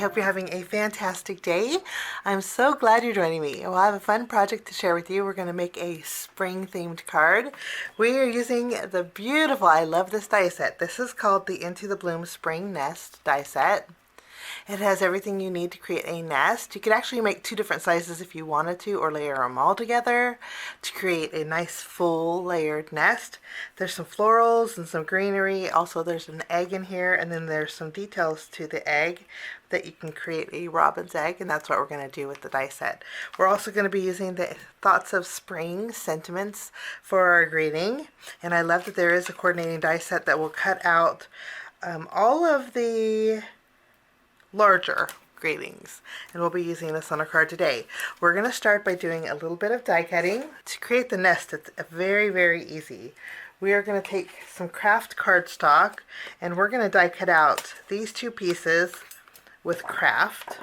hope you're having a fantastic day. I'm so glad you're joining me. We'll have a fun project to share with you. We're going to make a spring themed card. We are using the beautiful, I love this die set. This is called the Into the Bloom Spring Nest die set. It has everything you need to create a nest. You could actually make two different sizes if you wanted to, or layer them all together to create a nice full layered nest. There's some florals and some greenery. Also there's an egg in here, and then there's some details to the egg that you can create a robin's egg, and that's what we're going to do with the die set. We're also going to be using the Thoughts of Spring sentiments for our greeting, and I love that there is a coordinating die set that will cut out all of the larger greetings, and we'll be using this on a card today. We're going to start by doing a little bit of die cutting. To create the nest, it's very easy. We are going to take some Kraft cardstock, and we're going to die cut out these two pieces with Kraft.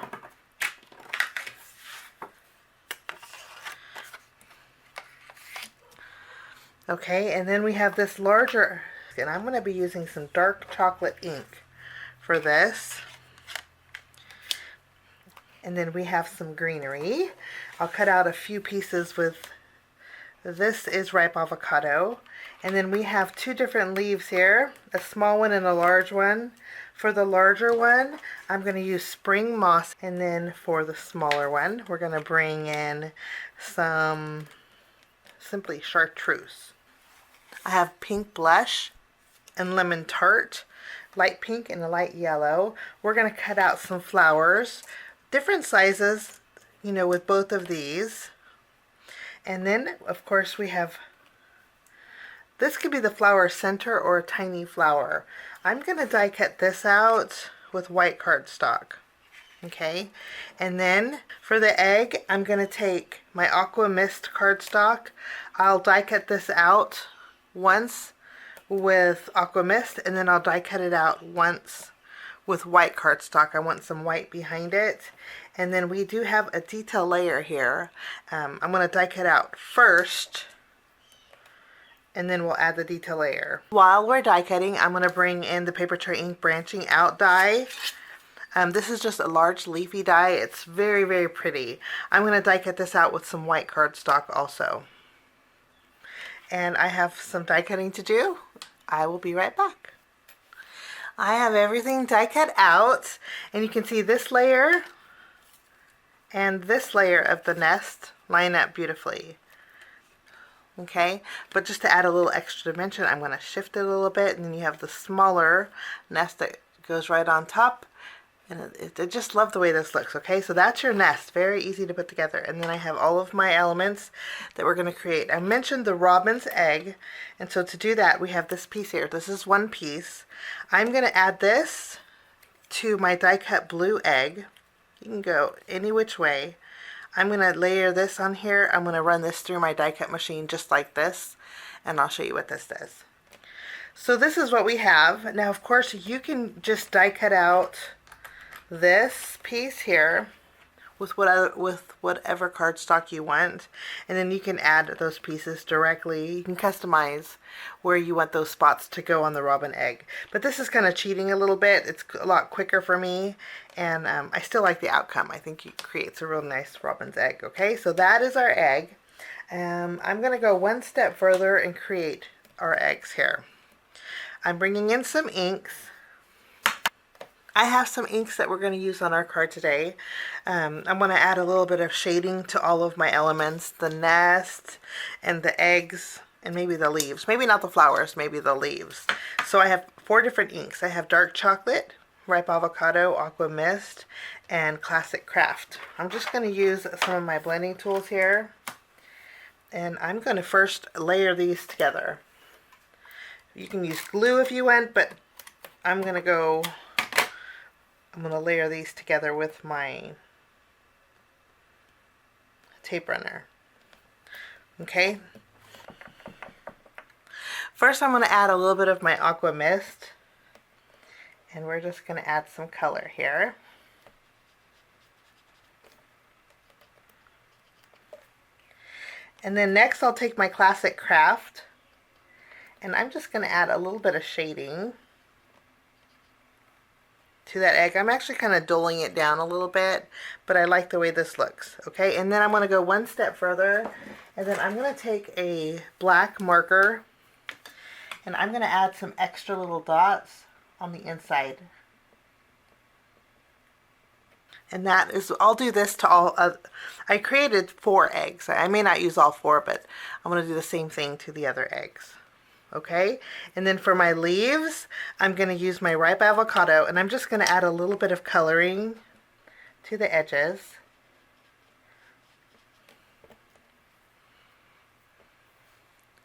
Okay, and then we have this larger, and I'm going to be using some dark chocolate ink for this. And then we have some greenery. I'll cut out a few pieces with, this is ripe avocado. And then we have two different leaves here, a small one and a large one. For the larger one, I'm going to use spring moss. And then for the smaller one, we're going to bring in some simply Chartreuse. I have pink blush and lemon tart, light pink and a light yellow. We're going to cut out some flowers. Different sizes, you know, with both of these. And then, of course, we have, this could be the flower center or a tiny flower. I'm going to die cut this out with white cardstock. Okay, and then for the egg, I'm going to take my Aqua Mist cardstock. I'll die cut this out once with Aqua Mist, and then I'll die cut it out once with white cardstock. I want some white behind it. And then we do have a detail layer here. I'm going to die cut out first, and then we'll add the detail layer. While we're die cutting, I'm going to bring in the Papertrey Ink Branching Out die. This is just a large leafy die. It's very pretty. I'm going to die cut this out with some white cardstock also. And I have some die cutting to do. I will be right back. I have everything die cut out, and you can see this layer and this layer of the nest line up beautifully. Okay, but just to add a little extra dimension, I'm going to shift it a little bit, and then you have the smaller nest that goes right on top. And I just love the way this looks. Okay, so that's your nest. Very easy to put together. And then I have all of my elements that we're going to create. I mentioned the robin's egg, and so to do that, we have this piece here. This is one piece. I'm going to add this to my die cut blue egg. You can go any which way. I'm going to layer this on here. I'm going to run this through my die cut machine just like this, and I'll show you what this does. So this is what we have. Now, of course, you can just die cut out this piece here with whatever cardstock you want, and then you can add those pieces directly. You can customize where you want those spots to go on the robin egg, but this is kind of cheating a little bit. It's a lot quicker for me, and I still like the outcome. I think it creates a real nice robin's egg. Okay, so that is our egg. I'm going to go one step further and create our eggs here. I'm bringing in some inks. I have some inks that we're going to use on our card today. I'm going to add a little bit of shading to all of my elements, the nest and the eggs and maybe the leaves. Maybe not the flowers, maybe the leaves. So I have 4 different inks. I have dark chocolate, ripe avocado, Aqua Mist, and classic Kraft. I'm just going to use some of my blending tools here, and I'm going to first layer these together. You can use glue if you want, but I'm going to layer these together with my tape runner. Okay. First, I'm going to add a little bit of my Aqua Mist, and we're just going to add some color here. And then next, I'll take my classic Kraft, and I'm just going to add a little bit of shading to that egg. I'm actually kind of dulling it down a little bit, but I like the way this looks. Okay, and then I'm going to go one step further, and then I'm going to take a black marker, and I'm going to add some extra little dots on the inside. And that is, I'll do this to all, I created 4 eggs. I may not use all 4, but I'm going to do the same thing to the other eggs. Okay, and then for my leaves, I'm going to use my ripe avocado, and I'm just going to add a little bit of coloring to the edges.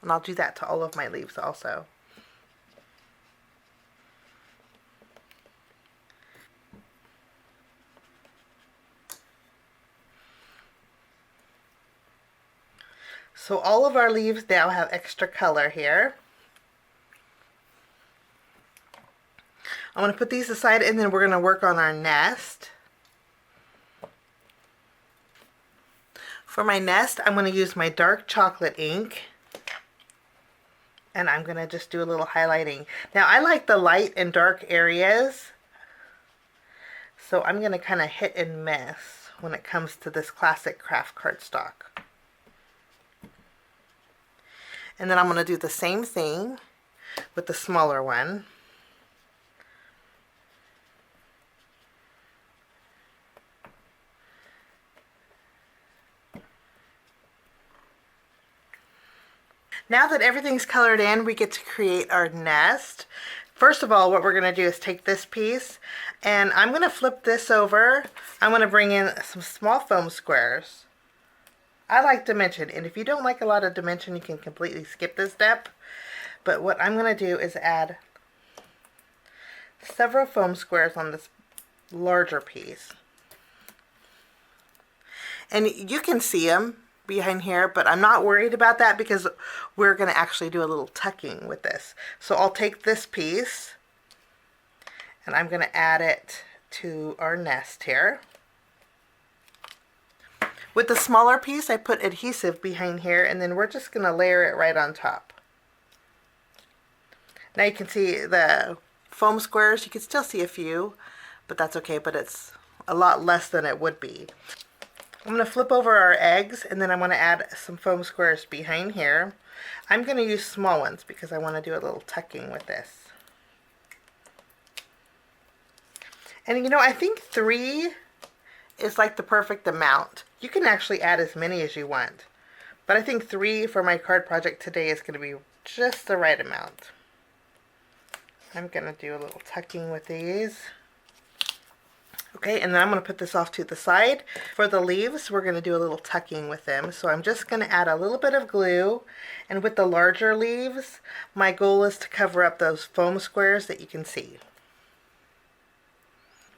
And I'll do that to all of my leaves also. So all of our leaves now have extra color here. I'm going to put these aside, and then we're going to work on our nest. For my nest, I'm going to use my dark chocolate ink, and I'm going to just do a little highlighting. Now I like the light and dark areas, so I'm going to kind of hit and miss when it comes to this classic Kraft cardstock. And then I'm going to do the same thing with the smaller one. Now that everything's colored in, we get to create our nest. First of all, what we're going to do is take this piece, and I'm going to flip this over. I'm going to bring in some small foam squares. I like dimension, and if you don't like a lot of dimension, you can completely skip this step. But what I'm going to do is add several foam squares on this larger piece. And you can see them behind here, but I'm not worried about that because we're going to actually do a little tucking with this. So I'll take this piece and I'm going to add it to our nest here. With the smaller piece, I put adhesive behind here, and then we're just going to layer it right on top. Now you can see the foam squares. You can still see a few, but that's okay, but it's a lot less than it would be. I'm going to flip over our eggs, and then I'm going to add some foam squares behind here. I'm going to use small ones because I want to do a little tucking with this. And you know, I think 3 is like the perfect amount. You can actually add as many as you want, but I think 3 for my card project today is going to be just the right amount. I'm going to do a little tucking with these. Okay, and then I'm going to put this off to the side. For the leaves, we're going to do a little tucking with them. So I'm just going to add a little bit of glue. And with the larger leaves, my goal is to cover up those foam squares that you can see.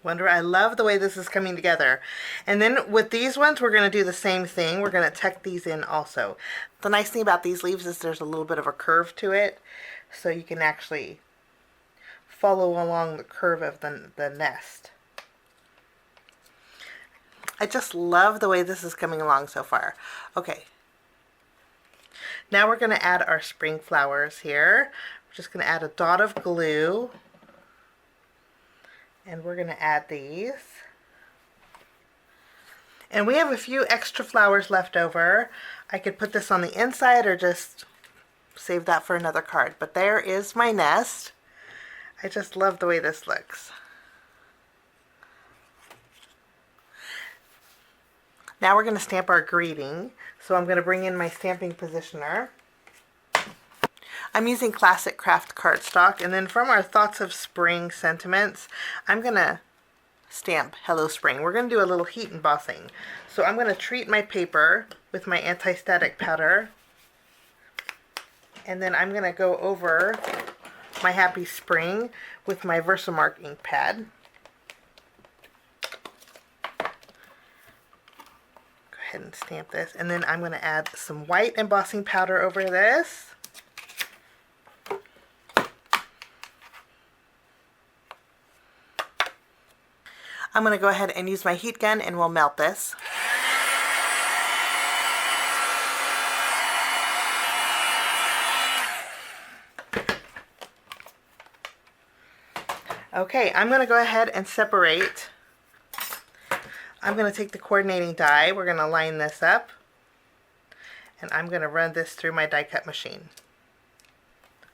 Wonder, I love the way this is coming together. And then with these ones, we're going to do the same thing. We're going to tuck these in also. The nice thing about these leaves is there's a little bit of a curve to it, so you can actually follow along the curve of the nest. I just love the way this is coming along so far. Okay. Now we're going to add our spring flowers here. We're just going to add a dot of glue. And we're going to add these. And we have a few extra flowers left over. I could put this on the inside or just save that for another card. But there is my nest. I just love the way this looks. Now we're going to stamp our greeting. So I'm going to bring in my stamping positioner. I'm using classic Kraft cardstock, and then from our Thoughts of Spring sentiments, I'm going to stamp Hello Spring. We're going to do a little heat embossing. So I'm going to treat my paper with my anti-static powder, and then I'm going to go over my Happy Spring with my Versamark ink pad. Go ahead and stamp this, and then I'm going to add some white embossing powder over this. I'm going to go ahead and use my heat gun and we'll melt this. Okay, I'm going to go ahead and separate. I'm going to take the coordinating die. We're going to line this up. And I'm going to run this through my die cut machine.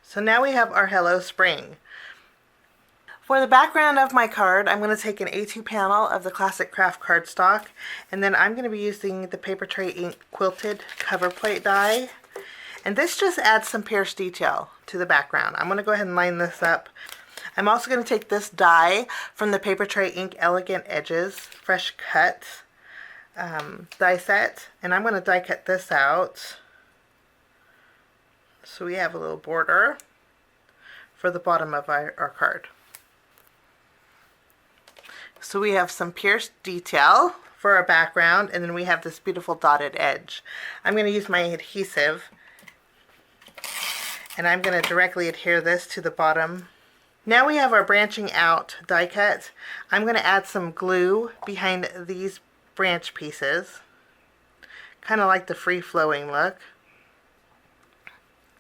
So now we have our Hello Spring. For the background of my card, I'm going to take an A2 panel of the classic Kraft cardstock, and then I'm going to be using the Papertrey Ink Quilted cover plate die. And this just adds some pierced detail to the background. I'm going to go ahead and line this up. I'm also going to take this die from the Papertrey Ink Elegant Edges Fresh Cut die set, and I'm going to die cut this out. So we have a little border for the bottom of our card. So we have some pierced detail for our background, and then we have this beautiful dotted edge. I'm going to use my adhesive, and I'm going to directly adhere this to the bottom. Now we have our branching out die cut. I'm going to add some glue behind these branch pieces, kind of like the free-flowing look.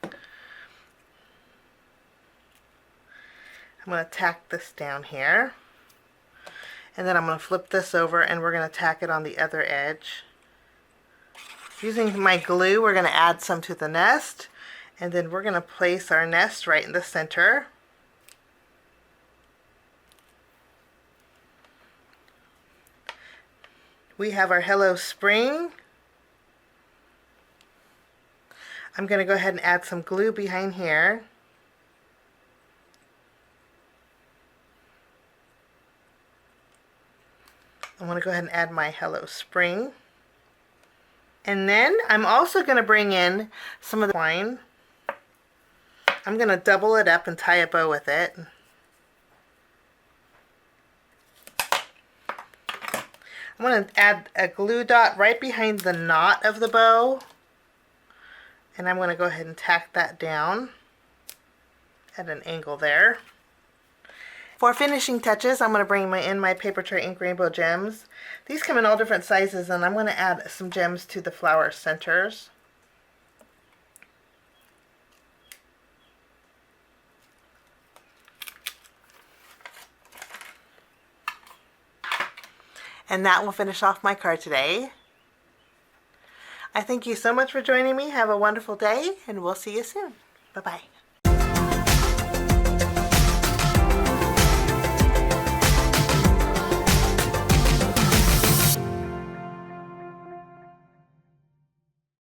I'm going to tack this down here. And then I'm going to flip this over and we're going to tack it on the other edge. Using my glue, we're going to add some to the nest. And then we're going to place our nest right in the center. We have our Hello Spring. I'm going to go ahead and add some glue behind here. I'm going to go ahead and add my Hello Spring. And then I'm also going to bring in some of the twine. I'm going to double it up and tie a bow with it. I'm going to add a glue dot right behind the knot of the bow. And I'm going to go ahead and tack that down at an angle there. For finishing touches, I'm going to bring in my Papertrey Ink Rainbow Gems. These come in all different sizes, and I'm going to add some gems to the flower centers. And that will finish off my card today. I thank you so much for joining me. Have a wonderful day, and we'll see you soon. Bye-bye.